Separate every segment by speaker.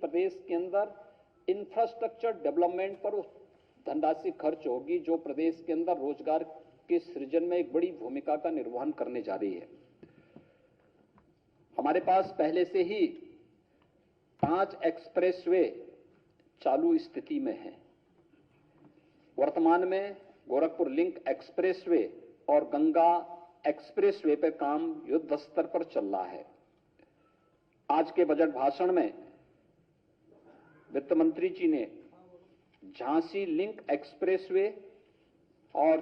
Speaker 1: प्रदेश के अंदर infrastructure development पर धनराशि खर्च होगी जो प्रदेश के अंदर रोजगार के सृजन में एक बड़ी भूमिका का निर्वहन करने जा रही है। हमारे पास पहले से ही 5 एक्सप्रेसवे चालू स्थिति में है। वर्तमान में गोरखपुर लिंक एक्सप्रेसवे और गंगा एक्सप्रेसवे पर काम युद्ध स्तर पर चल रहा है। आज के बजट भाषण में वित्त मंत्री जी ने झांसी लिंक एक्सप्रेसवे और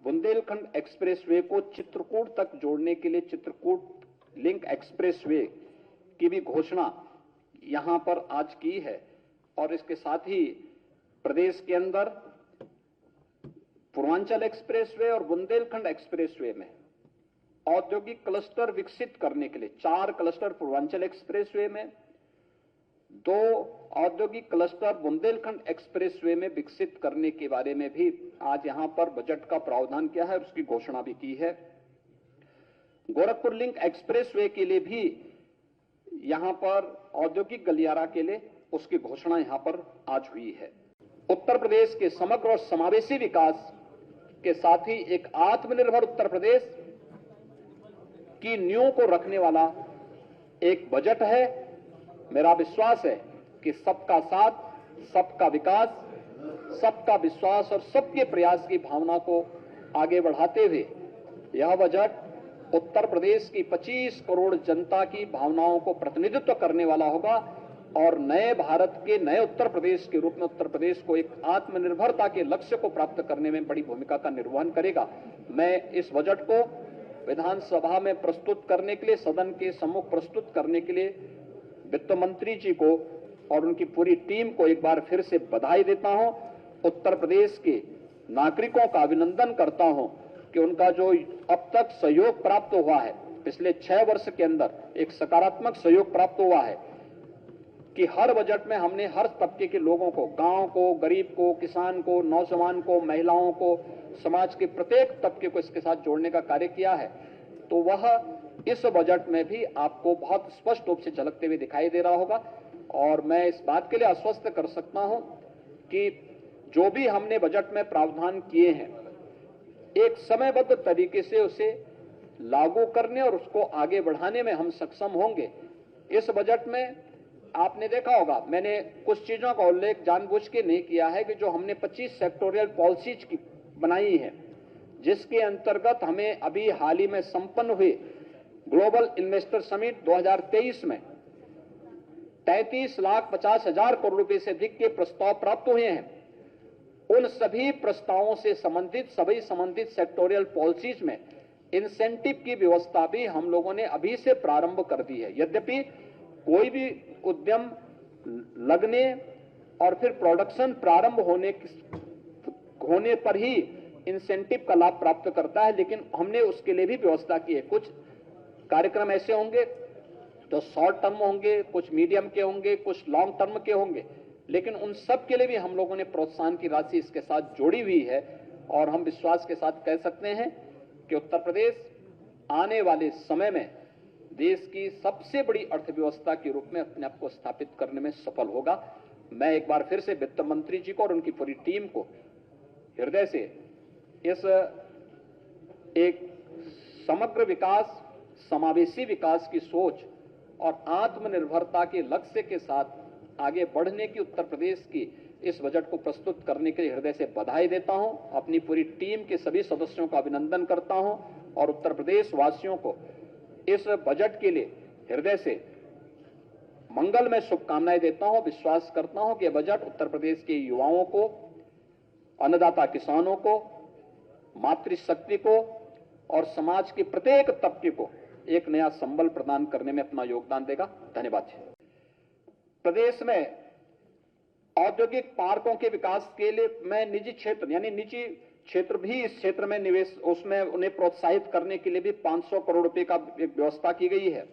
Speaker 1: बुंदेलखंड एक्सप्रेसवे को चित्रकूट तक जोड़ने के लिए चित्रकूट लिंक एक्सप्रेसवे की भी घोषणा यहां पर आज की है। और इसके साथ ही प्रदेश के अंदर पूर्वांचल एक्सप्रेसवे और बुंदेलखंड एक्सप्रेसवे में औद्योगिक क्लस्टर विकसित करने के लिए 4 क्लस्टर पूर्वांचल एक्सप्रेसवे में, 2 औद्योगिक क्लस्टर बुंदेलखंड एक्सप्रेसवे में विकसित करने के बारे में भी आज यहां पर बजट का प्रावधान किया है, उसकी घोषणा भी की है। गोरखपुर लिंक एक्सप्रेसवे के लिए भी यहां पर औद्योगिक गलियारा के लिए उसकी घोषणा यहां पर आज हुई है। उत्तर प्रदेश के समग्र और समावेशी विकास के साथ ही एक आत्मनिर्भर उत्तर प्रदेश की नींव को रखने वाला एक बजट है। मेरा विश्वास है कि सबका साथ, सबका विकास, सबका विश्वास और सबके प्रयास की भावना को आगे बढ़ाते हुए यह बजट उत्तर प्रदेश की 25 करोड़ जनता की भावनाओं को प्रतिनिधित्व करने वाला होगा और नए भारत के नए उत्तर प्रदेश के रूप में उत्तर प्रदेश को एक आत्मनिर्भरता के लक्ष्य को प्राप्त करने में बड़ी भूमिका का निर्वहन करेगा। मैं इस बजट को विधानसभा में प्रस्तुत करने के लिए, सदन के सम्मुख प्रस्तुत करने के लिए वित्त मंत्री जी को और उनकी पूरी टीम को एक बार फिर से बधाई देता हूं। उत्तर प्रदेश के नागरिकों का अभिनंदन करता हूं कि उनका जो अब तक सहयोग प्राप्त हुआ है, पिछले 6 वर्ष के अंदर एक सकारात्मक सहयोग प्राप्त हुआ है कि हर बजट में हमने हर तबके के लोगों को, गांव को, गरीब को, किसान को, नौजवान को, महिलाओं को, समाज के प्रत्येक तबके को इसके साथ जोड़ने का कार्य किया है। तो वह इस बजट में भी आपको बहुत स्पष्ट रूप से झलकते हुए दिखाई दे रहा होगा। और मैं इस बात के लिए आश्वस्त कर सकता हूं कि जो भी हमने बजट में प्रावधान किए हैं, एक समयबद्ध तरीके से उसे लागू करने और उसको आगे बढ़ाने में हम सक्षम होंगे। इस बजट में आपने देखा होगा, मैंने कुछ चीजों का उल्लेख जानबूझ के नहीं किया है कि जो हमने 25 सेक्टोरियल पॉलिसीज की बनाई है, जिसके अंतर्गत हमें अभी हाल ही में संपन्न हुए ग्लोबल इन्वेस्टर समिट 2023 में 33,50,000 करोड़ रुपए से अधिक के प्रस्ताव प्राप्त हुए हैं। उन सभी प्रस्तावों से संबंधित सभी संबंधित सेक्टोरियल पॉलिसीज में इंसेंटिव की व्यवस्था भी हम लोगों ने अभी से प्रारंभ कर दी है। यद्यपि कोई भी उद्यम लगने और फिर प्रोडक्शन प्रारंभ होने पर ही इंसेंटिव का लाभ प्राप्त करता है, लेकिन हमने उसके लिए भी व्यवस्था की है। कुछ कार्यक्रम ऐसे होंगे तो शॉर्ट टर्म होंगे, कुछ मीडियम के होंगे, कुछ लॉन्ग टर्म के होंगे, लेकिन उन सब के लिए भी हम लोगों ने प्रोत्साहन की राशि इसके साथ जोड़ी हुई है। और हम विश्वास के साथ कह सकते हैं कि उत्तर प्रदेश आने वाले समय में देश की सबसे बड़ी अर्थव्यवस्था के रूप में अपने आप को स्थापित करने में सफल होगा। मैं एक बार फिर से वित्त मंत्री जी को और उनकी पूरी टीम को हृदय से इस एक समग्र विकास, समावेशी विकास की सोच और आत्मनिर्भरता के लक्ष्य के साथ आगे बढ़ने की उत्तर प्रदेश की इस बजट को प्रस्तुत करने के लिए हृदय से बधाई देता हूं। अपनी पूरी टीम के सभी सदस्यों का अभिनंदन करता हूं और उत्तर प्रदेश वासियों को इस बजट के लिए हृदय से मंगलमय शुभकामनाएं देता हूं। विश्वास करता हूं कि यह बजट उत्तर प्रदेश के युवाओं को, अन्नदाता किसानों को, मातृशक्ति को और समाज के प्रत्येक तबके को एक नया संबल प्रदान करने में अपना योगदान देगा। धन्यवाद। प्रदेश में औद्योगिक पार्कों के विकास के लिए मैं निजी क्षेत्र यानी निजी क्षेत्र भी इस क्षेत्र में निवेश, उसमें उन्हें प्रोत्साहित करने के लिए भी 500 करोड़ रुपए का एक व्यवस्था की गई है।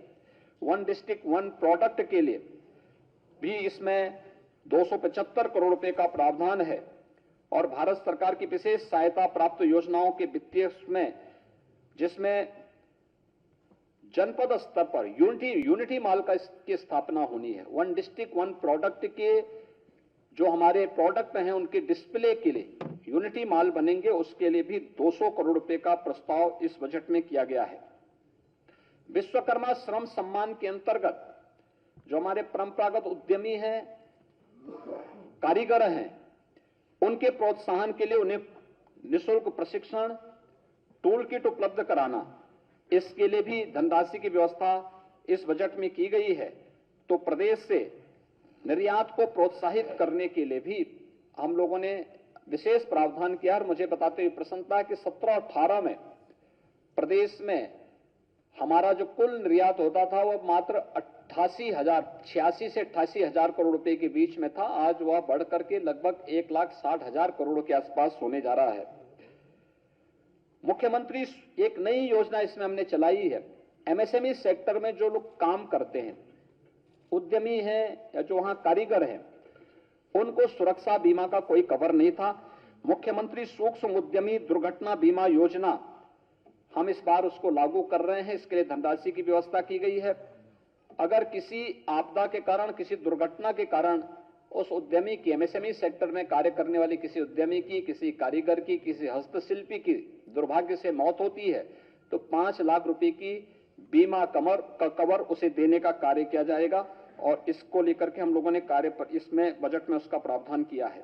Speaker 1: 1 डिस्ट्रिक्ट 1 प्रोडक्ट के लिए भी इसमें 275 करोड़ रुपए का प्रावधान है और भारत सरकार की विशेष सहायता प्राप्त योजनाओं के वित्तीय में, जिसमें जनपद स्तर पर यूनिटी मॉल की स्थापना होनी है। वन डिस्ट्रिक्ट वन प्रोडक्ट के जो हमारे प्रोडक्ट हैं उनके डिस्प्ले के लिए यूनिटी मॉल बनेंगे, उसके लिए भी 200 करोड़ रुपए का प्रस्ताव इस बजट में किया गया है। विश्वकर्मा श्रम सम्मान के अंतर्गत जो हमारे परंपरागत उद्यमी हैं, कारीगर हैं, उनके प्रोत्साहन के लिए उन्हें निःशुल्क प्रशिक्षण, टूल किट उपलब्ध कराना, इसके लिए भी धनराशि की व्यवस्था इस बजट में की गई है। तो प्रदेश से निर्यात को प्रोत्साहित करने के लिए भी हम लोगों ने विशेष प्रावधान किया। और मुझे बताते हुए प्रसन्नता है कि 17-18 में प्रदेश में हमारा जो कुल निर्यात होता था वह मात्र 86 से 88,000 करोड़ रुपए के बीच में था। आज वह बढ़कर के लगभग 1,60,000 करोड़ के आसपास होने जा रहा है। मुख्यमंत्री एक नई योजना इसमें हमने चलाई है। एमएसएमई सेक्टर में जो लोग काम करते हैं, उद्यमी हैं या जो वहां कारीगर हैं, उनको सुरक्षा बीमा का कोई कवर नहीं था। मुख्यमंत्री सूक्ष्म उद्यमी दुर्घटना बीमा योजना हम इस बार उसको लागू कर रहे हैं। इसके लिए धनराशि की व्यवस्था की गई है। अगर किसी आपदा के कारण, किसी दुर्घटना के कारण उस उद्यमी की, एमएसएमई सेक्टर में कार्य करने वाली किसी उद्यमी की, किसी कारीगर की, किसी हस्तशिल्पी की दुर्भाग्य से मौत होती है तो 5 लाख रुपए की बीमा कवर उसे देने का कार्य किया जाएगा। और इसको लेकर के हम लोगों ने इसमें बजट में उसका प्रावधान किया है।